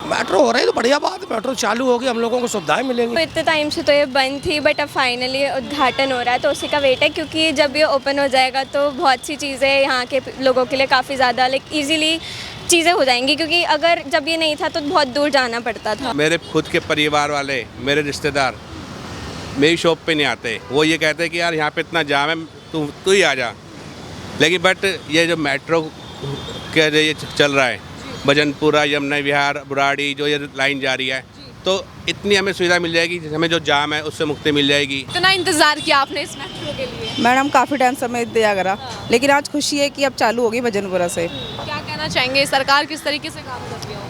Metro हो रही है तो बढ़िया बात है, मेट्रो चालू होगी, हम लोगों को सुविधाएं मिलेंगी। इतने टाइम से तो ये बंद थी, बट अब फाइनली उद्घाटन हो रहा है तो उसी का वेट है, क्योंकि जब ये ओपन हो जाएगा तो बहुत सी चीज़ें यहाँ के लोगों के लिए काफ़ी ज़्यादा ईजीली चीज़ें हो जाएंगी, क्योंकि अगर जब ये नहीं था तो बहुत दूर जाना पड़ता था। मेरे खुद के परिवार वाले, मेरे रिश्तेदार मेरी शॉप पे नहीं आते, वो ये कहते हैं कि यार यहाँ पे इतना जाम है, तू ही आ जा। लेकिन बट ये जो मेट्रो के ये चल रहा है, भजनपुरा, यमुना विहार, बुराड़ी, जो ये लाइन जा रही है, तो इतनी हमें सुविधा मिल जाएगी, हमें जो जाम है उससे मुक्ति मिल जाएगी। इतना इंतजार किया आपने इस मेट्रो के लिए? मैडम काफ़ी टाइम समय दिया करा, लेकिन आज खुशी है कि अब चालू होगी भजनपुरा से। क्या कहना चाहेंगे, सरकार किस तरीके से काम कर रही है?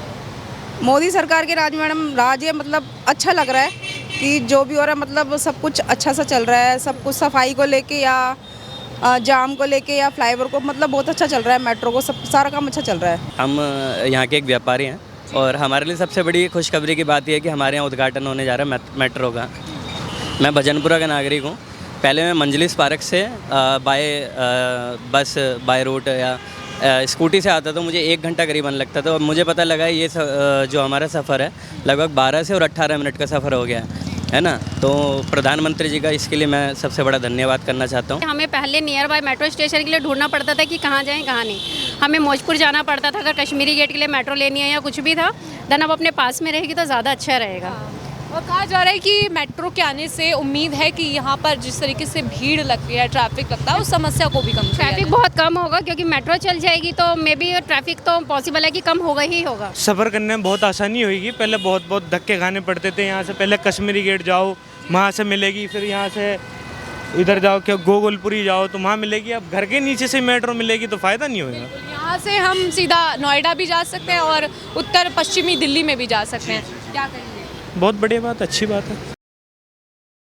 मोदी सरकार के राज मैडम राज है, मतलब अच्छा लग रहा है कि जो भी हो रहा है, मतलब सब कुछ अच्छा सा चल रहा है, सब कुछ सफाई को लेके या जाम को लेके या फ्लाईओवर को, मतलब बहुत अच्छा चल रहा है। मेट्रो को सब सारा काम अच्छा चल रहा है। हम यहाँ के एक व्यापारी हैं और हमारे लिए सबसे बड़ी खुशखबरी की बात यह है कि हमारे यहाँ उद्घाटन होने जा रहा है मेट्रो का। मैं भजनपुरा का नागरिक हूँ। पहले मैं मंजलिस पार्क से बस बाय रूट या स्कूटी से आता था, मुझे 1 घंटा करीबन लगता था, और मुझे पता लगा ये जो हमारा सफ़र है लगभग 12 से और 18 मिनट का सफ़र हो गया है ना। तो प्रधानमंत्री जी का इसके लिए मैं सबसे बड़ा धन्यवाद करना चाहता हूँ। हमें पहले नियर बाय मेट्रो स्टेशन के लिए ढूंढना पड़ता था कि कहाँ जाएं कहाँ नहीं। हमें मौजपुर जाना पड़ता था अगर कश्मीरी गेट के लिए मेट्रो लेनी है या कुछ भी था। देन अब अपने पास में रहेगी तो ज़्यादा अच्छा रहेगा। और कहा जा रहा है कि मेट्रो के आने से उम्मीद है कि यहाँ पर जिस तरीके से भीड़ लगती है, ट्रैफिक लगता है, उस समस्या को भी कम किया जाए। ट्रैफिक बहुत कम होगा क्योंकि मेट्रो चल जाएगी तो मे बी ट्रैफिक तो पॉसिबल है कि कम होगा ही होगा। सफ़र करने में बहुत आसानी होगी। पहले बहुत धक्के खाने पड़ते थे। यहाँ से पहले कश्मीरी गेट जाओ, वहाँ से मिलेगी, फिर यहाँ से इधर जाओ क्या गोकुलपुरी जाओ तो वहाँ मिलेगी। अब घर के नीचे से मेट्रो मिलेगी तो फ़ायदा नहीं होगा। यहाँ से हम सीधा नोएडा भी जा सकते हैं और उत्तर पश्चिमी दिल्ली में भी जा सकते हैं। क्या कहेंगे? बहुत बढ़िया बात, अच्छी बात है।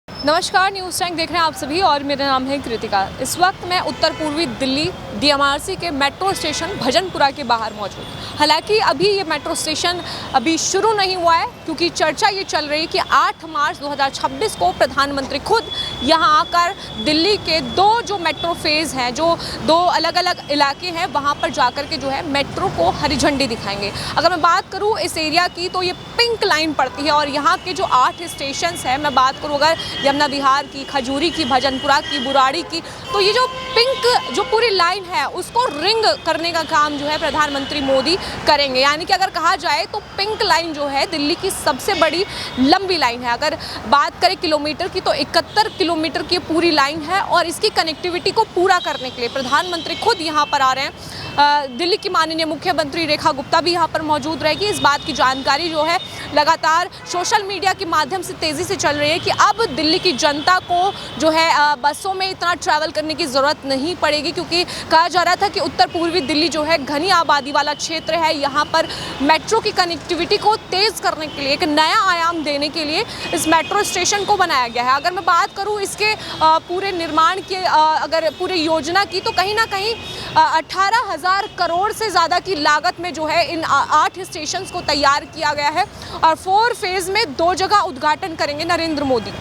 नमस्कार, न्यूज़ टैंक देख रहे हैं आप सभी और मेरा नाम है कृतिका। इस वक्त मैं उत्तर पूर्वी दिल्ली DMRC के मेट्रो स्टेशन भजनपुरा के बाहर मौजूद। हालांकि अभी ये मेट्रो स्टेशन अभी शुरू नहीं हुआ है, क्योंकि चर्चा ये चल रही है कि 8 मार्च 2026 को प्रधानमंत्री खुद यहाँ आकर दिल्ली के 2 जो मेट्रो फेज़ हैं, जो 2 अलग अलग इलाके हैं, वहाँ पर जाकर के जो है मेट्रो को हरी झंडी दिखाएंगे। अगर मैं बात करूँ इस एरिया की तो ये पिंक लाइन पड़ती है और यहाँ के जो 8 स्टेशन हैं, मैं बात करूँ अगर यमुना विहार की, खजूरी की, भजनपुरा की, बुराड़ी की, तो ये जो पिंक जो पूरी लाइन है उसको रिंग करने का काम जो है प्रधानमंत्री मोदी करेंगे। यानी कि अगर कहा जाए तो पिंक लाइन जो है दिल्ली की सबसे बड़ी लंबी लाइन है। अगर बात करें किलोमीटर की तो 71 किलोमीटर की पूरी लाइन है और इसकी कनेक्टिविटी को पूरा करने के लिए प्रधानमंत्री खुद यहाँ पर आ रहे हैं। दिल्ली की माननीय मुख्यमंत्री रेखा गुप्ता भी यहाँ पर मौजूद रहेगी। इस बात की जानकारी जो है लगातार सोशल मीडिया के माध्यम से तेज़ी से चल रही है कि अब दिल्ली की जनता को जो है बसों में इतना ट्रैवल करने की ज़रूरत नहीं पड़ेगी, क्योंकि कहा जा रहा था कि उत्तर पूर्वी दिल्ली जो है घनी आबादी वाला क्षेत्र है। यहाँ पर मेट्रो की कनेक्टिविटी को तेज़ करने के लिए, एक नया आयाम देने के लिए इस मेट्रो स्टेशन को बनाया गया है। अगर मैं बात करूँ इसके पूरे निर्माण के, अगर पूरे योजना की, तो कहीं ना कहीं 18,000 करोड़ से ज़्यादा की लागत में जो है इन 8 स्टेशंस को तैयार किया गया है और 4 फेज़ में 2 जगह उद्घाटन करेंगे नरेंद्र मोदी।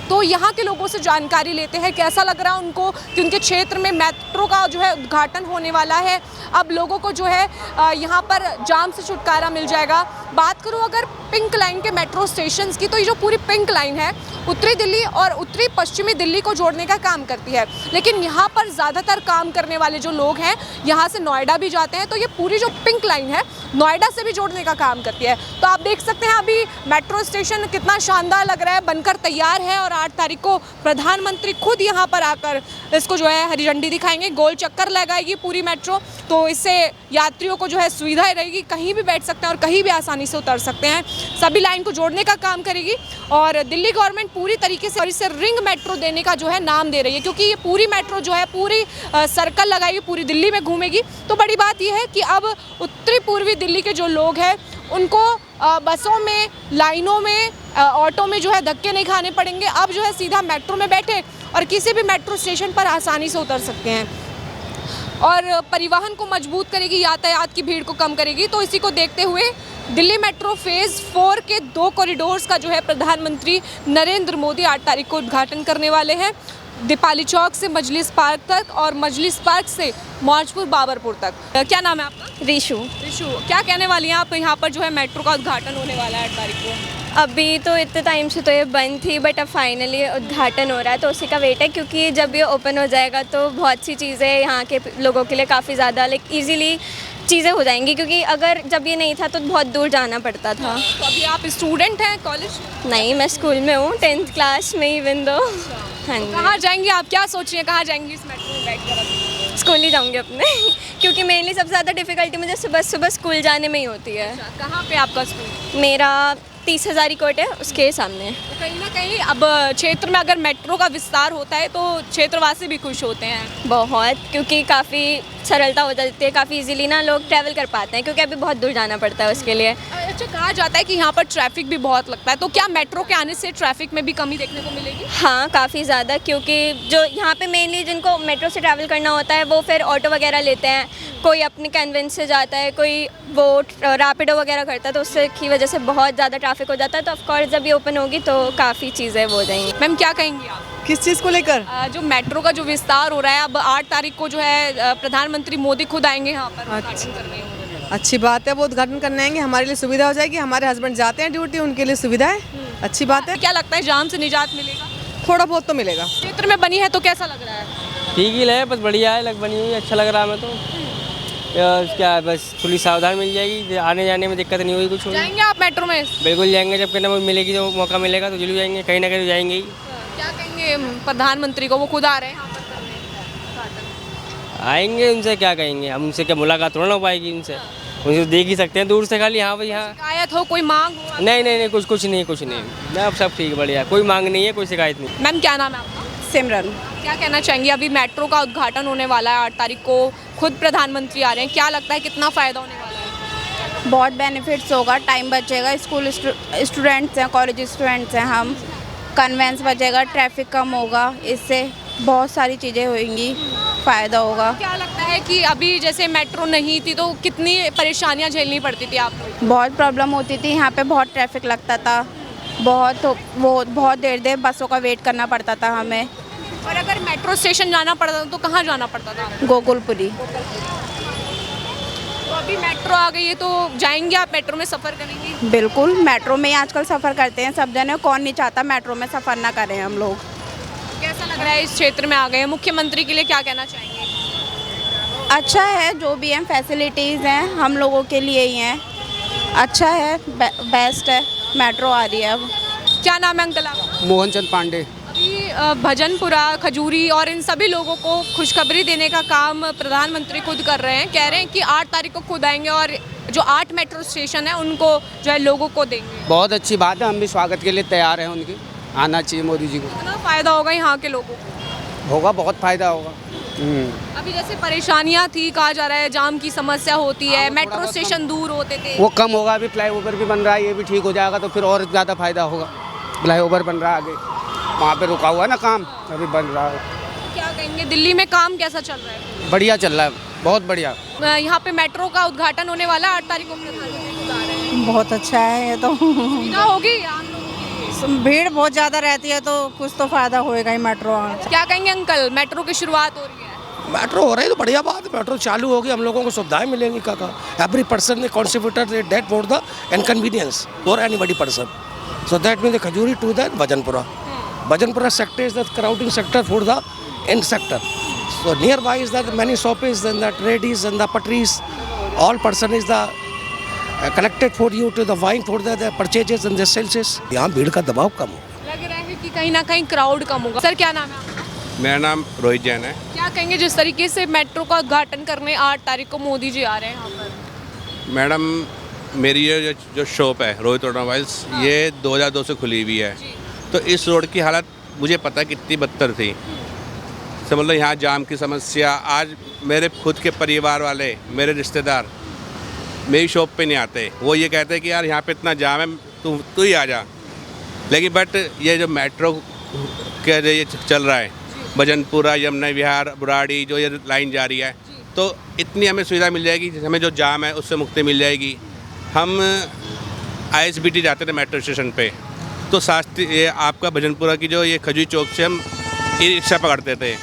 तो यहाँ के लोगों से जानकारी लेते हैं कैसा लग रहा है उनको कि उनके क्षेत्र में मेट्रो का जो है उद्घाटन होने वाला है। अब लोगों को जो है यहाँ पर जाम से छुटकारा मिल जाएगा। बात करूँ अगर पिंक लाइन के मेट्रो स्टेशंस की, तो ये जो पूरी पिंक लाइन है उत्तरी दिल्ली और उत्तरी पश्चिमी दिल्ली को जोड़ने का काम करती है। लेकिन यहाँ पर ज़्यादातर काम करने वाले जो लोग हैं यहाँ से नोएडा भी जाते हैं, तो ये पूरी जो पिंक लाइन है नोएडा से भी जोड़ने का काम करती है। तो आप देख सकते हैं अभी मेट्रो स्टेशन कितना शानदार लग रहा है, बनकर तैयार है और 8 तारीख को प्रधानमंत्री खुद यहाँ पर आकर इसको जो है हरी झंडी दिखाएंगे। गोल चक्कर लगाएगी पूरी मेट्रो, तो इससे यात्रियों को जो है सुविधा रहेगी, कहीं भी बैठ सकते हैं और कहीं भी आसानी से उतर सकते हैं। सभी लाइन को जोड़ने का काम करेगी और दिल्ली गवर्नमेंट पूरी तरीके से और इसे रिंग मेट्रो देने का जो है नाम दे रही है, क्योंकि ये पूरी मेट्रो जो है पूरी सर्कल लगाएगी, पूरी दिल्ली में घूमेगी। तो बड़ी बात यह है कि अब उत्तरी पूर्वी दिल्ली के जो लोग हैं उनको बसों में, लाइनों में, ऑटो में जो है धक्के नहीं खाने पड़ेंगे। अब जो है सीधा मेट्रो में बैठे और किसी भी मेट्रो स्टेशन पर आसानी से उतर सकते हैं और परिवहन को मजबूत करेगी, यातायात की भीड़ को कम करेगी। तो इसी को देखते हुए दिल्ली मेट्रो फेज़ 4 के 2 कॉरिडोर्स का जो है प्रधानमंत्री नरेंद्र मोदी 8 तारीख को उद्घाटन करने वाले हैं। दीपाली चौक से मजलिस पार्क तक और मजलिस पार्क से मौजपुर बाबरपुर तक। क्या नाम है आपका? रिशु। रिशु, क्या कहने वाली हैं आप? यहाँ पर जो है मेट्रो का उद्घाटन होने वाला है 8 तारीख को। अभी तो इतने टाइम से तो ये बंद थी, बट अब फाइनली उद्घाटन हो रहा है तो उसी का वेट है, क्योंकि जब ये ओपन हो जाएगा तो बहुत सी चीज़ें यहाँ के लोगों के लिए काफ़ी ज़्यादा ईजीली चीज़ें हो जाएंगी, क्योंकि अगर जब ये नहीं था तो बहुत दूर जाना पड़ता था। तो अभी आप स्टूडेंट हैं कॉलेज? नहीं, मैं स्कूल में हूँ, 10th क्लास में इवन दो। हाँ जी। कहाँ जाएंगी आप? क्या सोच रही हैं, कहाँ जाएंगी इस मेट्रो में बैठकर अभी? स्कूल ही जाऊँगी अपने क्योंकि मेनली सबसे ज़्यादा डिफ़िकल्टी मुझे सुबह सुबह स्कूल जाने में ही होती है। कहाँ पे आपका स्कूल? मेरा 30 हज़ारी कोट है, उसके सामने। तो कहीं ना कहीं अब क्षेत्र में अगर मेट्रो का विस्तार होता है तो क्षेत्रवासी भी खुश होते हैं बहुत, क्योंकि काफ़ी सरलता हो जाती है, काफ़ी इजीली ना लोग ट्रैवल कर पाते हैं, क्योंकि अभी बहुत दूर जाना पड़ता है उसके लिए। अच्छा, कहा जाता है कि यहाँ पर ट्रैफिक भी बहुत लगता है, तो क्या मेट्रो के आने से ट्रैफिक में भी कमी देखने को मिलेगी? हाँ, काफ़ी ज़्यादा, क्योंकि जो यहाँ पे मेनली जिनको मेट्रो से ट्रैवल करना होता है वो फिर ऑटो वगैरह लेते हैं, कोई अपने कन्वेंस से जाता है, कोई वो रैपिडो वगैरह करता है, तो उससे की वजह से बहुत ज़्यादा ट्रैफिक हो जाता है। तो ऑफकोर्स जब ये ओपन होगी तो काफ़ी चीज़ें वो हो जाएंगी। मैम, क्या कहेंगी आप किस चीज़ को लेकर? जो मेट्रो का जो विस्तार हो रहा है, अब 8 तारीख को जो है प्रधानमंत्री मोदी खुद आएंगे यहाँ पर उद्घाटन करने। अच्छी बात है, वो उद्घाटन करने आएंगे, हमारे लिए सुविधा हो जाएगी। हमारे हस्बैंड जाते हैं ड्यूटी, उनके लिए सुविधा है, अच्छी बात है। क्या लगता है, जाम से निजात मिलेगा? थोड़ा बहुत तो मिलेगा। क्षेत्र में बनी है तो कैसा लग रहा है? ठीक ही है, बस बढ़िया है, बनी हुई अच्छा लग रहा है हमें तो। क्या है, बस थोड़ी सावधान मिल जाएगी, आने जाने में दिक्कत नहीं होगी कुछ। जाएंगे आप मेट्रो में? बिल्कुल जाएंगे, जब कहना मिलेगी तो मौका मिलेगा तो जरूर जाएंगे, कहीं ना कहीं तो जाएंगे ही। क्या कहेंगे प्रधानमंत्री को, वो खुद आ रहे हैं यहाँ पर करने? आएंगे, उनसे क्या कहेंगे हम, उनसे क्या मुलाकात थोड़ा ना हो पाएगी उनसे, उनसे देख ही सकते हैं दूर से खाली। हाँ भाई, हाँ। शिकायत हो, कोई मांग हो? नहीं, कुछ नहीं, मैं अब सब ठीक बढ़िया, कोई मांग नहीं है, कोई शिकायत नहीं। मैम, क्या नाम है आपका? सिमरन। क्या कहना चाहेंगे, अभी मेट्रो का उद्घाटन होने वाला है 8 तारीख को, खुद प्रधानमंत्री आ रहे हैं, क्या लगता है कितना फ़ायदा होने वाला है? बहुत बेनिफिट्स होगा, टाइम बचेगा, स्कूल स्टूडेंट्स हैं, कॉलेज स्टूडेंट्स हैं हम, कन्वेंस बचेगा, ट्रैफिक कम होगा, इससे बहुत सारी चीज़ें होंगी, फ़ायदा होगा। क्या लगता है कि अभी जैसे मेट्रो नहीं थी तो कितनी परेशानियां झेलनी पड़ती थी आपको? बहुत प्रॉब्लम होती थी, यहाँ पे बहुत ट्रैफिक लगता था, बहुत देर बसों का वेट करना पड़ता था हमें। और अगर मेट्रो स्टेशन जाना पड़ता था तो कहाँ जाना पड़ता था? गोकुलपुरी। तो अभी मेट्रो आ गई है तो जाएंगे आप, मेट्रो में सफ़र करेंगे? बिल्कुल, मेट्रो में ही आजकल सफ़र करते हैं सब जने, कौन नहीं चाहता मेट्रो में सफ़र ना करें हम लोग। कैसा लग रहा है, इस क्षेत्र में आ गए हैं, मुख्यमंत्री के लिए क्या कहना चाहेंगे? अच्छा है, जो भी हैं फैसिलिटीज़ हैं हम लोगों के लिए ही हैं, अच्छा है, बेस्ट है, मेट्रो आ रही है अब। क्या नाम है अंकल आपका? मोहनचंद पांडे। अभी भजनपुरा, खजूरी और इन सभी लोगों को खुशखबरी देने का काम प्रधानमंत्री खुद कर रहे हैं, कह रहे हैं कि 8 तारीख को खुद आएंगे और जो 8 मेट्रो स्टेशन है उनको जो है लोगों को देंगे। बहुत अच्छी बात है, हम भी स्वागत के लिए तैयार हैं, उनकी आना चाहिए मोदी जी को। कितना फ़ायदा होगा यहाँ के लोगों को? होगा, बहुत फ़ायदा होगा। अभी जैसे परेशानियाँ थी, कहा जा रहा है जाम की समस्या होती है, मेट्रो स्टेशन दूर होते थे, वो कम होगा। अभी फ्लाईओवर भी बन रहा है, ये भी ठीक हो जाएगा तो फिर और ज़्यादा फ़ायदा होगा। फ्लाईओवर बन रहा है आगे, वहाँ पे रुका हुआ है ना काम, अभी बन रहा है। क्या कहेंगे, दिल्ली में काम कैसा चल रहा है? बढ़िया चल रहा है, बहुत बढ़िया। यहाँ पे मेट्रो का उद्घाटन होने वाला है 8 तारीख को, प्रधानमंत्री आ रहे हैं। बहुत अच्छा है ये तो। सुविधा होगी आम लोगों के लिए? भीड़ बहुत ज़्यादा रहती है तो कुछ तो फ़ायदा होएगा ही मेट्रो। क्या कहेंगे अंकल, मेट्रो की शुरुआत हो रही है? मेट्रो हो रही है तो बढ़िया बात है, मेट्रो चालू होगी, हम लोगों को सुविधाएं मिलेंगी। काका every person contributed that for the inconvenience for anybody person, so that mean the Khajuri to the Bajanpura sector is the crowding sector for the end sector. So nearby is that many shops and the tradies and the patries. All person is the collected for you to the buying for the purchases and the sales. यहाँ भीड़ का दबाव कम हो। लग रहा है कि कहीं ना कहीं क्राउड कम होगा। सर, क्या नाम है आपका? मेरा नाम रोहित जैन है। क्या कहेंगे, जिस तरीके से मेट्रो का उद्घाटन करने 8 तारीख को मोदी जी आ रहे हैं यहाँ पर? मैडम, मेरी ये जो शॉप है रोहित ऑटोमोबाइल्स, ये 2002 से खुली हुई है, तो इस रोड की हालत मुझे पता है कितनी बदतर थी। समझ लो यहाँ जाम की समस्या, आज मेरे खुद के परिवार वाले, मेरे रिश्तेदार मेरी शॉप पे नहीं आते, वो ये कहते हैं कि यार यहाँ पे इतना जाम है, तू ही आ जा। लेकिन बट ये जो मेट्रो का ये चल रहा है, भजनपुरा, यमुना विहार, बुराड़ी, जो ये लाइन जा रही है, तो इतनी हमें सुविधा मिल जाएगी, हमें जो जाम है उससे मुक्ति मिल जाएगी। हम ISBT जाते थे मेट्रो स्टेशन पे, तो शास्त्री ये आपका भजनपुरा की जो ये खजूरी चौक से हम ई रिक्शा पकड़ते थे,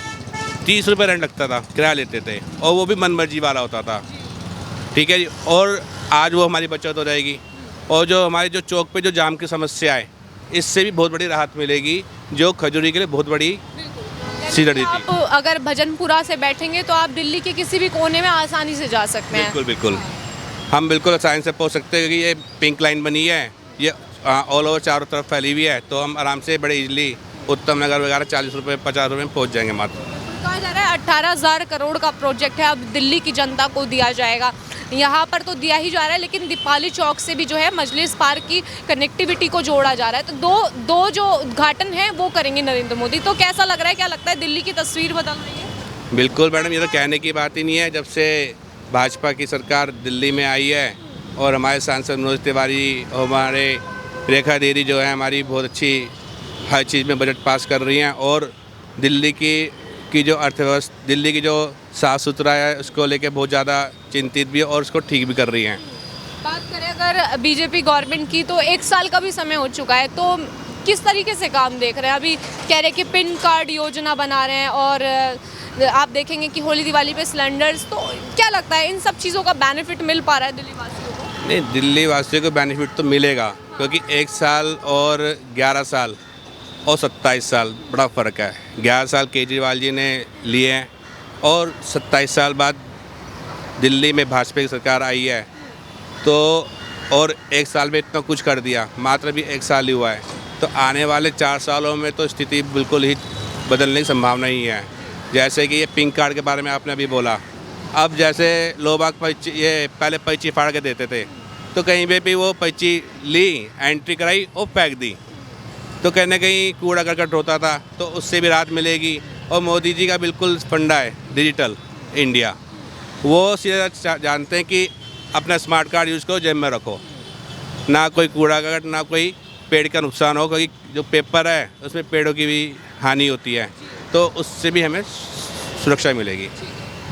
30 रुपये रेंट लगता था, किराया लेते थे, और वो भी मनमर्जी वाला होता था। ठीक है जी। और आज वो हमारी बचत हो जाएगी, और जो हमारे जो चौक पे जो जाम की समस्या है, इससे भी बहुत बड़ी राहत मिलेगी, जो खजूरी के लिए बहुत बड़ी सीढ़ी थी। आप अगर भजनपुरा से बैठेंगे तो आप दिल्ली के किसी भी कोने में आसानी से जा सकते हैं। बिल्कुल बिल्कुल, हम बिल्कुल आसानी से पहुंच सकते हैं, क्योंकि ये पिंक लाइन बनी है, ये ऑल ओवर चारों तरफ फैली हुई है, तो हम आराम से बड़े इजली उत्तम नगर वगैरह 40 रुपये 50 रुपये में पहुंच जाएंगे मात्र। कहा जा रहा है 18,000 करोड़ का प्रोजेक्ट है, अब दिल्ली की जनता को दिया जाएगा। यहाँ पर तो दिया ही जा रहा है, लेकिन दीपाली चौक से भी जो है मजलिस पार्क की कनेक्टिविटी को जोड़ा जा रहा है। तो दो जो उद्घाटन है वो करेंगे नरेंद्र मोदी। तो कैसा लग रहा है, क्या लगता है दिल्ली की तस्वीर बदल रही है? बिल्कुल मैडम, ये तो कहने की बात ही नहीं है। जब से भाजपा की सरकार दिल्ली में आई है और हमारे सांसद मनोज तिवारी और हमारे रेखा देवी जो है हमारी बहुत अच्छी हर चीज़ में बजट पास कर रही हैं, और दिल्ली की जो अर्थव्यवस्था, दिल्ली की जो साफ़ सुथरा है उसको लेके बहुत ज़्यादा चिंतित भी है, और उसको ठीक भी कर रही हैं। बात करें अगर बीजेपी गवर्नमेंट की, तो 1 साल का भी समय हो चुका है, तो किस तरीके से काम देख रहे हैं? अभी कह रहे हैं कि पिन कार्ड योजना बना रहे हैं, और आप देखेंगे कि होली दिवाली पे सिलेंडर्स, तो क्या लगता है इन सब चीज़ों का बेनिफिट मिल पा रहा है दिल्ली वासियों को? नहीं, दिल्ली वासियों को बेनिफिट तो मिलेगा, क्योंकि 1 साल और 11 साल और 27 साल बड़ा फ़र्क है। 11 साल केजरीवाल जी ने लिए हैं, और 27 साल बाद दिल्ली में भाजपा की सरकार आई है, तो और 1 साल में इतना कुछ कर दिया, मात्र भी 1 साल ही हुआ है। तो आने वाले 4 सालों में तो स्थिति बिल्कुल ही बदलने की संभावना ही है। जैसे कि ये पिंक कार्ड के बारे में आपने अभी बोला, अब जैसे लोग ये पहले पर्ची फाड़ के देते थे, तो कहीं पे भी वो पर्ची ली, एंट्री कराई और फेंक दी, तो कहीं ना कहीं कूड़ा करकट होता था, तो उससे भी राहत मिलेगी। और मोदी जी का बिल्कुल फंडा है डिजिटल इंडिया, वो सीधा जानते हैं कि अपना स्मार्ट कार्ड यूज़ करो, जेब में रखो, ना कोई कूड़ा करकट, ना कोई पेड़ का नुकसान हो, क्योंकि जो पेपर है उसमें पेड़ों की भी हानि होती है, तो उससे भी हमें सुरक्षा मिलेगी।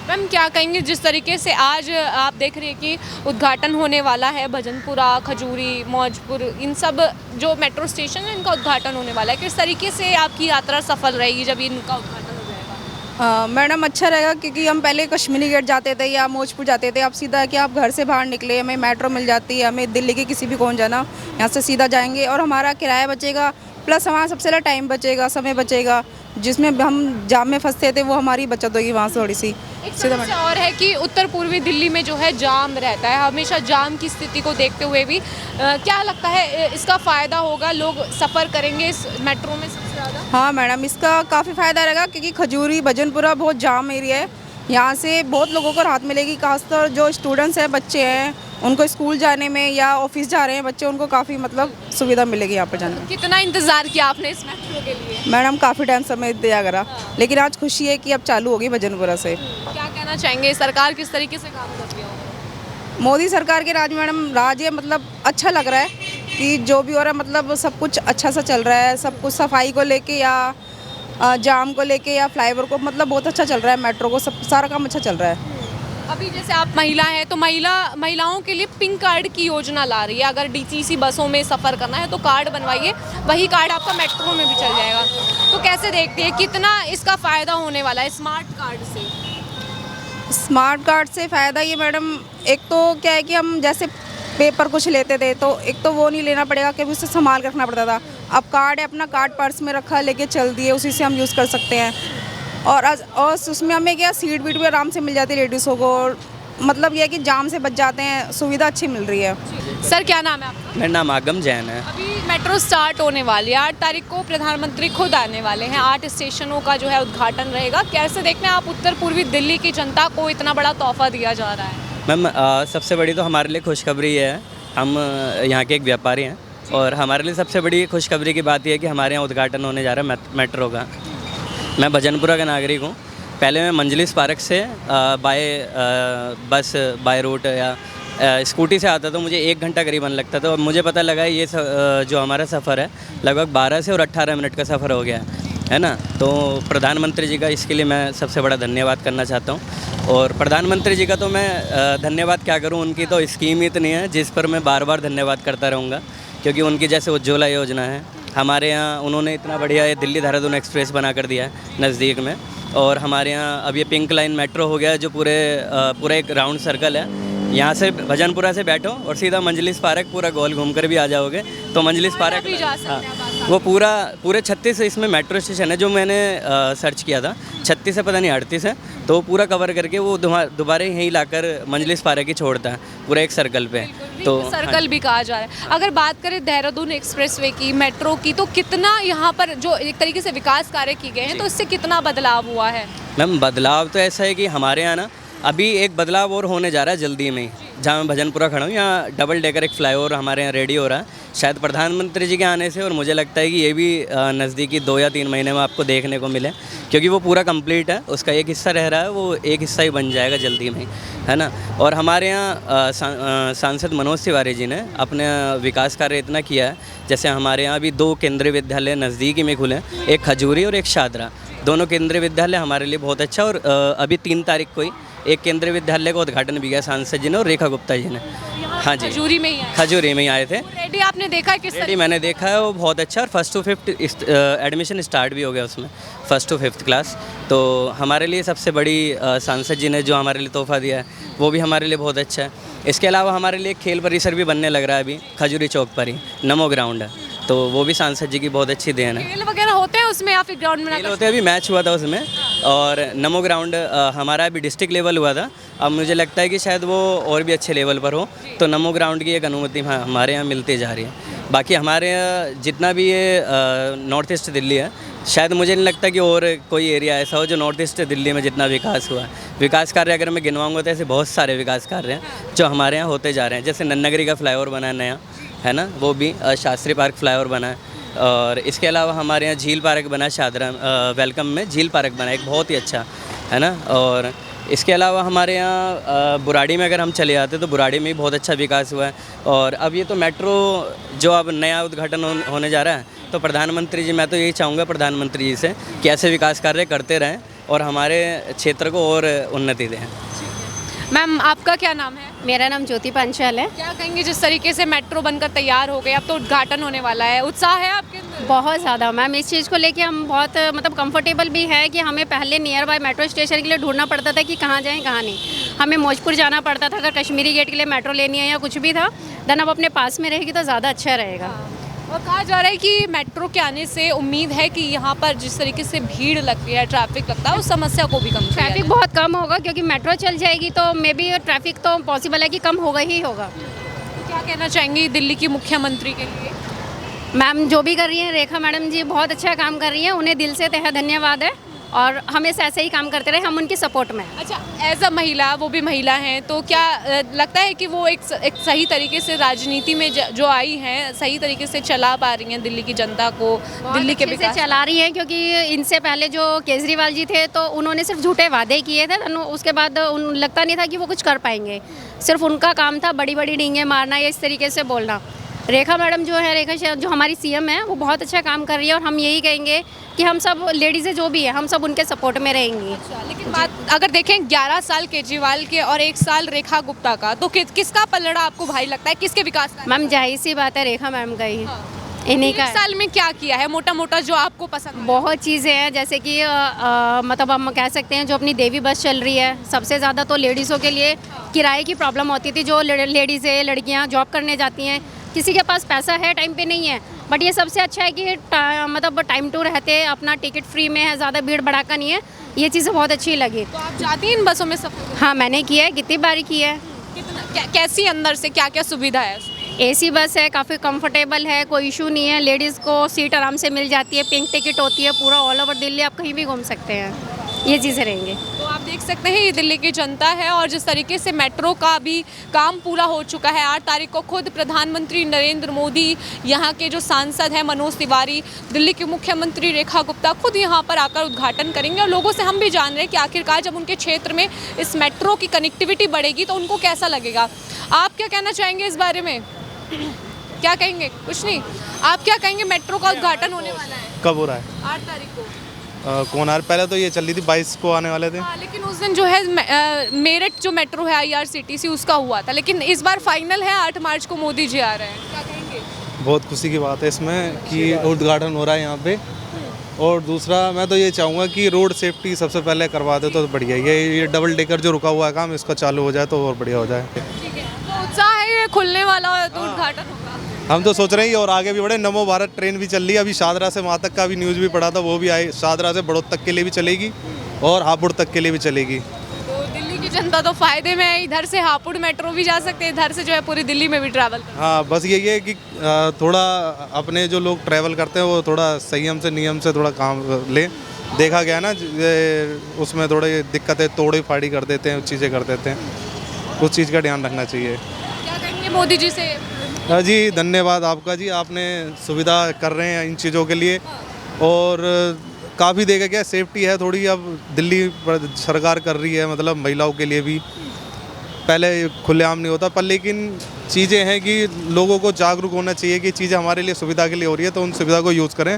मैम क्या कहेंगे, जिस तरीके से आज आप देख रहे हैं कि उद्घाटन होने वाला है, भजनपुरा, खजूरी, मौजपुर, इन सब जो मेट्रो स्टेशन है इनका उद्घाटन होने वाला है, किस तरीके से आपकी यात्रा सफल रहेगी जब इनका उद्घाटन हो जाएगा? मैडम अच्छा रहेगा, क्योंकि हम पहले कश्मीरी गेट जाते थे या मौजपुर जाते थे, अब सीधा कि आप घर से बाहर निकले, हमें मेट्रो मिल जाती है, हमें दिल्ली के किसी भी कोने जाना, यहाँ से सीधा जाएंगे, और हमारा किराया बचेगा, प्लस हमारा सबसे ज़्यादा टाइम बचेगा, समय बचेगा, जिसमें हम जाम में फंसते थे वो हमारी बचत होगी वहाँ से थोड़ी सी। एक समस्या और है कि उत्तर पूर्वी दिल्ली में जो है जाम रहता है, हमेशा जाम की स्थिति को देखते हुए भी क्या लगता है इसका फ़ायदा होगा, लोग सफ़र करेंगे इस मेट्रो में सबसे ज़्यादा? हाँ मैडम, इसका काफ़ी फ़ायदा रहेगा, क्योंकि खजूरी भजनपुरा बहुत जाम एरिया है, यहाँ से बहुत लोगों को राहत मिलेगी, खासतौर जो स्टूडेंट्स हैं, बच्चे हैं, उनको स्कूल जाने में या ऑफिस जा रहे हैं बच्चे, उनको काफ़ी मतलब सुविधा मिलेगी यहाँ पर जाने में। कितना इंतज़ार किया आपने इस मेट्रो के लिए? मैडम काफ़ी टाइम समय दिया करा, लेकिन आज खुशी है कि अब चालू होगी भजनपुरा से। क्या कहना चाहेंगे, सरकार किस तरीके से काम कर रही है? मोदी सरकार के राज में मैडम राज है, मतलब अच्छा लग रहा है कि जो भी हो रहा है, मतलब सब कुछ अच्छा सा चल रहा है, सब कुछ सफाई को लेके या जाम को लेके या फ्लाईओवर को, मतलब बहुत अच्छा चल रहा है, मेट्रो को सब सारा काम अच्छा चल रहा है। अभी जैसे आप महिला हैं तो महिलाओं के लिए पिंक कार्ड की योजना ला रही है, अगर डीटीसी बसों में सफ़र करना है तो कार्ड बनवाइए, वही कार्ड आपका मेट्रो में भी चल जाएगा। तो कैसे देखते हैं कितना इसका फ़ायदा होने वाला है स्मार्ट कार्ड से? स्मार्ट कार्ड से फ़ायदा ये मैडम, एक तो क्या है कि हम जैसे पेपर कुछ लेते थे तो एक तो वो नहीं लेना पड़ेगा, क्योंकि उससे संभाल के रखना पड़ता था, अब कार्ड है, अपना कार्ड पर्स में रखा, लेके चल दिए, उसी से हम यूज़ कर सकते हैं। और उसमें हमें क्या सीट वीट भी आराम से मिल जाती है लेडीज़ों को, मतलब यह है कि जाम से बच जाते हैं, सुविधा अच्छी मिल रही है। सर क्या नाम है आपका? मेरा नाम आगम जैन है। अभी मेट्रो स्टार्ट होने वाली है, 8 तारीख को प्रधानमंत्री खुद आने वाले हैं, 8 स्टेशनों का जो है उद्घाटन रहेगा। कैसे देखते हैं आप उत्तर पूर्वी दिल्ली की जनता को इतना बड़ा तोहफा दिया जा रहा है? मैम सबसे बड़ी तो हमारे लिए खुशखबरी है, हम यहाँ के एक व्यापारी हैं, और हमारे लिए सबसे बड़ी खुशखबरी की बात यह है कि हमारे यहाँ उद्घाटन होने जा रहा है मेट्रो का। मैं भजनपुरा का नागरिक हूँ, पहले मैं मंजलिस पार्क से बाय रूट या स्कूटी से आता था, मुझे 1 घंटा करीबन लगता था, और मुझे पता लगा ये जो हमारा सफ़र है लगभग 12 से और 18 मिनट का सफ़र हो गया है ना। तो प्रधानमंत्री जी का इसके लिए मैं सबसे बड़ा धन्यवाद करना चाहता हूँ। और प्रधानमंत्री जी का तो मैं धन्यवाद क्या करूँ, उनकी तो स्कीम इतनी है जिस पर मैं बार बार धन्यवाद करता रहूँगा, क्योंकि उनकी जैसे उज्ज्वला योजना है, हमारे यहाँ उन्होंने इतना बढ़िया ये दिल्ली देहरादून एक्सप्रेस बना कर दिया है नज़दीक में। और हमारे यहाँ अब ये पिंक लाइन मेट्रो हो गया है, जो पूरा एक राउंड सर्कल है। यहाँ से भजनपुरा से बैठो और सीधा मंजलिस पार्क पूरा गोल घूम कर भी आ जाओगे। तो मंजलिस पार्क भी जा सकते हैं आप आसानी वो पूरे 36 इसमें मेट्रो स्टेशन है, जो मैंने सर्च किया था 36 है, पता नहीं 38 है। तो वो पूरा कवर करके वो दोबारा यहीं लाकर मंजलिस पार्क ही छोड़ता है पूरा एक सर्कल पे। तो सर्कल भी कहा जा रहा है। अगर बात करें देहरादून एक्सप्रेसवे की, मेट्रो की, तो कितना यहाँ पर जो एक तरीके से विकास कार्य किए गए हैं, तो इससे कितना बदलाव हुआ है? मैम बदलाव तो ऐसा है कि हमारे यहाँ ना अभी एक बदलाव और होने जा रहा है जल्दी में ही। जहाँ मैं भजनपुरा खड़ा हूँ, यहाँ डबल डेकर एक फ्लाईओवर हमारे यहाँ रेडी हो रहा है, शायद प्रधानमंत्री जी के आने से। और मुझे लगता है कि ये भी नज़दीकी 2 या 3 महीने में आपको देखने को मिले, क्योंकि वो पूरा कंप्लीट है। उसका एक हिस्सा रह रहा है, वो एक हिस्सा ही बन जाएगा जल्दी में, है ना। और हमारे यहाँ सांसद मनोज तिवारी जी ने अपने विकास कार्य इतना किया है, जैसे हमारे यहाँ अभी 2 केंद्रीय विद्यालय नज़दीकी में खुले, एक खजूरी और एक शादरा। दोनों केंद्रीय विद्यालय हमारे लिए बहुत अच्छा। और अभी 3 तारीख को ही एक केंद्रीय विद्यालय का उद्घाटन भी किया सांसद जी ने और रेखा गुप्ता जी ने। हाँ जी, खजूरी में ही आए। खजूरी में ही आए थे। रेडी आपने देखा है किस रेडी मैंने देखा है, वो बहुत अच्छा। और 1st to 5th admission start भी हो गया उसमें, 1st to 5th क्लास। तो हमारे लिए सबसे बड़ी सांसद जी ने जो हमारे लिए तोहफा दिया है, वो भी हमारे लिए बहुत अच्छा है। इसके अलावा हमारे लिए खेल परिसर भी बनने लग रहा है अभी खजूरी चौक पर ही, नमो ग्राउंड है। तो वो भी सांसद जी की बहुत अच्छी देन है। खेल वगैरह होते हैं उसमें या फिर ग्राउंड में? खेल होते हैं, अभी मैच हुआ था उसमें। और नमो ग्राउंड हमारा अभी डिस्ट्रिक्ट लेवल हुआ था, अब मुझे लगता है कि शायद वो और भी अच्छे लेवल पर हो। तो नमो ग्राउंड की एक अनुमति हमारे यहाँ मिलती जा रही है। बाकी हमारे यहाँ जितना भी ये नॉर्थ ईस्ट दिल्ली है, शायद मुझे नहीं लगता कि और कोई एरिया ऐसा हो जो नॉर्थ ईस्ट दिल्ली में जितना विकास हुआ है। विकास कार्य अगर मैं गिनवाऊंगा तो ऐसे बहुत सारे विकास कार्य हैं जो हमारे यहाँ होते जा रहे हैं। जैसे नन्नगरी का फ्लाईओवर बना है नया, है ना, वो भी शास्त्री पार्क फ्लाईओवर बना है। और इसके अलावा हमारे यहाँ झील पार्क बना है, शादरा वेलकम में झील पार्क बना है, एक बहुत ही अच्छा, है ना। और इसके अलावा हमारे यहाँ बुराड़ी में अगर हम चले जाते तो बुराड़ी में भी बहुत अच्छा विकास हुआ है। और अब ये तो मेट्रो जो अब नया उद्घाटन होने जा रहा है, तो प्रधानमंत्री जी, मैं तो यही चाहूँगा प्रधानमंत्री जी से कि ऐसे विकास कार्य करते रहें और हमारे क्षेत्र को और उन्नति दें। मैम आपका क्या नाम है? मेरा नाम ज्योति पांचाल है। क्या कहेंगे जिस तरीके से मेट्रो बनकर तैयार हो गए, अब तो उद्घाटन होने वाला है, उत्साह है आपके अंदर? बहुत ज़्यादा मैम, इस चीज़ को लेके हम बहुत मतलब कंफर्टेबल भी है कि हमें पहले नियर बाय मेट्रो स्टेशन के लिए ढूंढना पड़ता था कि कहाँ जाएं कहाँ नहीं। हमें मौजपुर जाना पड़ता था अगर कश्मीरी गेट के लिए मेट्रो लेनी है या कुछ भी था। देन अब अपने पास में रहेगी तो ज़्यादा अच्छा रहेगा। और कहा जा रहा है कि मेट्रो के आने से उम्मीद है कि यहाँ पर जिस तरीके से भीड़ लगती है, ट्रैफिक लगता है, उस समस्या को भी कम किया ट्रैफिक जाए। बहुत कम होगा क्योंकि मेट्रो चल जाएगी तो मे बी ट्रैफिक तो पॉसिबल है कि कम होगा ही होगा। क्या कहना चाहेंगी दिल्ली की मुख्यमंत्री के लिए? मैम जो भी कर रही हैं, रेखा मैडम जी बहुत अच्छा काम कर रही हैं, उन्हें दिल से तहे धन्यवाद है और हमेशा ऐसे ही काम करते रहे, हम उनकी सपोर्ट में हैं। अच्छा, एज अ महिला, वो भी महिला हैं, तो क्या लगता है कि वो एक सही तरीके से राजनीति में जो आई हैं, सही तरीके से चला पा रही हैं दिल्ली की जनता को, दिल्ली के विकास से चला रही हैं? क्योंकि इनसे पहले जो केजरीवाल जी थे तो उन्होंने सिर्फ झूठे वादे किए थे, उसके बाद लगता नहीं था कि वो कुछ कर पाएंगे। सिर्फ उनका काम था बड़ी बड़ी डींगे मारना या इस तरीके से बोलना। रेखा मैडम जो है, रेखा जो हमारी सीएम है, वो बहुत अच्छा काम कर रही है और हम यही कहेंगे कि हम सब लेडीज़ें जो भी है, हम सब उनके सपोर्ट में रहेंगी। अच्छा, लेकिन बात अगर देखें 11 साल केजरीवाल के और 1 साल रेखा गुप्ता का, तो किसका पलड़ा आपको भारी लगता है, किसके विकास का? मैम जाहिर सी बात है रेखा मैम का ही, इन्हीं का। 1 साल में क्या किया है मोटा मोटा जो आपको पसंद? बहुत चीज़ें हैं, जैसे कि मतलब हम कह सकते हैं जो अपनी देवी बस चल रही है, सबसे ज़्यादा तो लेडीज़ों के लिए किराए की प्रॉब्लम होती थी। जो लेडीज़ है, लड़कियाँ जॉब करने जाती हैं, किसी के पास पैसा है, टाइम पे नहीं है, बट ये सबसे अच्छा है कि मतलब टाइम टू रहते हैं, अपना टिकट फ्री में है, ज़्यादा भीड़ भड़ाका नहीं है। ये चीज़ें बहुत अच्छी लगी। तो आप जाती हैं इन बसों में सफर? हाँ मैंने किया है, कितनी बारी किया है। कैसी अंदर से क्या क्या सुविधा है? एसी बस है, काफ़ी कंफर्टेबल है, कोई इशू नहीं है, लेडीज़ को सीट आराम से मिल जाती है, पिंक टिकट होती है, पूरा ऑल ओवर दिल्ली आप कहीं भी घूम सकते हैं, ये चीज़ें रहेंगी। तो आप देख सकते हैं ये दिल्ली की जनता है और जिस तरीके से मेट्रो का भी काम पूरा हो चुका है। 8 तारीख को खुद प्रधानमंत्री नरेंद्र मोदी, यहाँ के जो सांसद हैं मनोज तिवारी, दिल्ली की मुख्यमंत्री रेखा गुप्ता खुद यहाँ पर आकर उद्घाटन करेंगे। और लोगों से हम भी जान रहे हैं कि आखिरकार जब उनके क्षेत्र में इस मेट्रो की कनेक्टिविटी बढ़ेगी तो उनको कैसा लगेगा। आप क्या कहना चाहेंगे इस बारे में? क्या कहेंगे? कुछ नहीं। आप क्या कहेंगे? मेट्रो का उद्घाटन होने वाला है, कब हो रहा है? 8 तारीख को। कौन आ रहा? पहले तो ये चल रही थी, 22 को आने वाले थे। हाँ, लेकिन उस दिन जो है मेरठ जो मेट्रो है IRCTC उसका हुआ था, लेकिन इस बार फाइनल है 8 मार्च को मोदी जी आ रहे हैं। क्या कहेंगे? बहुत खुशी की बात है इसमें कि उद्घाटन हो रहा है यहाँ पे। और दूसरा मैं तो ये चाहूँगा कि रोड सेफ्टी सबसे पहले करवा दे तो बढ़िया ही है। ये डबल डेकर जो रुका हुआ है काम, इसका चालू हो जाए तो और बढ़िया हो जाए। ठीक है, तो उत्साह है ये खुलने वाला है तो उद्घाटन होगा। हम तो सोच रहे हैं और आगे भी बढ़े। नमो भारत ट्रेन भी चल रही है, अभी शादरा से वहाँ तक का भी न्यूज़ भी पड़ा था, वो भी आई। शादरा से बड़ौद तक के लिए भी चलेगी और हापुड़ तक के लिए भी चलेगी। तो दिल्ली की जनता तो फायदे में है, इधर से हापुड़ मेट्रो भी जा सकते हैं, इधर से जो है पूरी दिल्ली में भी ट्रैवल कर। हाँ, बस यही है कि थोड़ा अपने जो लोग ट्रैवल करते हैं वो थोड़ा संयम से नियम से थोड़ा काम लें। देखा गया ना उसमें थोड़ी दिक्कतें तोड़ी फाड़ी कर देते हैं, चीज़ें कर देते हैं। उस चीज़ का ध्यान रखना चाहिए। क्या कहेंगे मोदी जी से? जी धन्यवाद आपका जी, आपने सुविधा कर रहे हैं इन चीज़ों के लिए। और काफ़ी देखा गया सेफ्टी है थोड़ी, अब दिल्ली सरकार कर रही है, मतलब महिलाओं के लिए भी। पहले खुलेआम नहीं होता पर, लेकिन चीज़ें हैं कि लोगों को जागरूक होना चाहिए कि चीज़ें हमारे लिए सुविधा के लिए हो रही है तो उन सुविधा को यूज़ करें,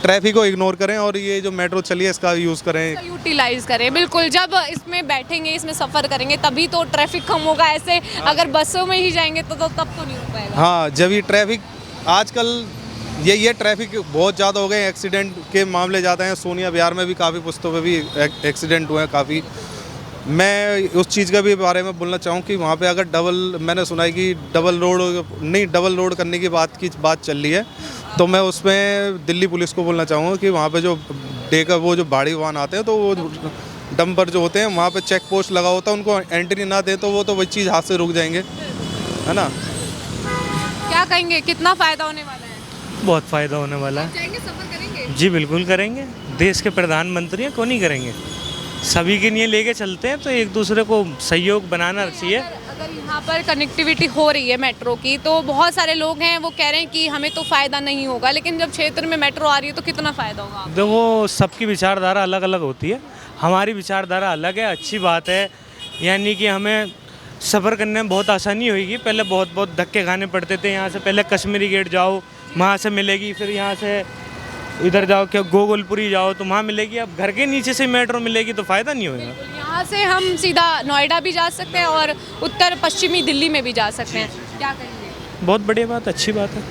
ट्रैफिक को इग्नोर करें और ये जो मेट्रो चली है इसका यूज़ करें, यूटिलाइज करें। बिल्कुल, जब इसमें बैठेंगे, इसमें सफ़र करेंगे तभी तो ट्रैफिक कम होगा। ऐसे अगर बसों में ही जाएंगे तो तब तो नहीं हो पाएगा। हाँ, जब ये ट्रैफिक आजकल ये ट्रैफिक बहुत ज़्यादा हो गए, एक्सीडेंट के मामले ज़्यादा हैं। सोनिया विहार में भी काफ़ी पुस्तकों पे भी एक्सीडेंट हुए हैं काफ़ी। मैं उस चीज़ का भी बारे में बोलना चाहूँ कि वहाँ पे अगर मैंने सुना है कि डबल रोड करने की बात चल रही है, तो मैं उसमें दिल्ली पुलिस को बोलना चाहूँगा कि वहाँ पे जो वो जो भारी वाहन आते हैं तो वो डंपर जो होते हैं वहाँ पे चेक पोस्ट लगा होता है, उनको एंट्री ना दें तो वो तो वही चीज़ हाथ से रुक जाएंगे, है ना। क्या कहेंगे, कितना फ़ायदा होने वाला है? बहुत फ़ायदा होने वाला है। जाएंगे, सफ़र करेंगे? जी बिल्कुल करेंगे। देश के प्रधानमंत्री हैं, क्यों नहीं करेंगे। सभी के लिए लेके चलते हैं तो एक दूसरे को सहयोग बनाना चाहिए। अगर यहाँ पर कनेक्टिविटी हो रही है मेट्रो की, तो बहुत सारे लोग हैं वो कह रहे हैं कि हमें तो फ़ायदा नहीं होगा, लेकिन जब क्षेत्र में मेट्रो आ रही है तो कितना फ़ायदा होगा? देखो, सबकी विचारधारा अलग अलग होती है, हमारी विचारधारा अलग है। अच्छी बात है, यानी कि हमें सफ़र करने में बहुत आसानी होगी। पहले बहुत धक्के खाने पड़ते थे। यहाँ से पहले कश्मीरी गेट जाओ, वहाँ से मिलेगी, फिर यहाँ से इधर जाओ क्या गोकुलपुरी जाओ तो वहाँ मिलेगी। अब घर के नीचे से मेट्रो मिलेगी तो फ़ायदा नहीं होगा। यहाँ से हम सीधा नोएडा भी जा सकते हैं और उत्तर पश्चिमी दिल्ली में भी जा सकते हैं। क्या कहेंगे? बहुत बढ़िया बात, अच्छी बात है।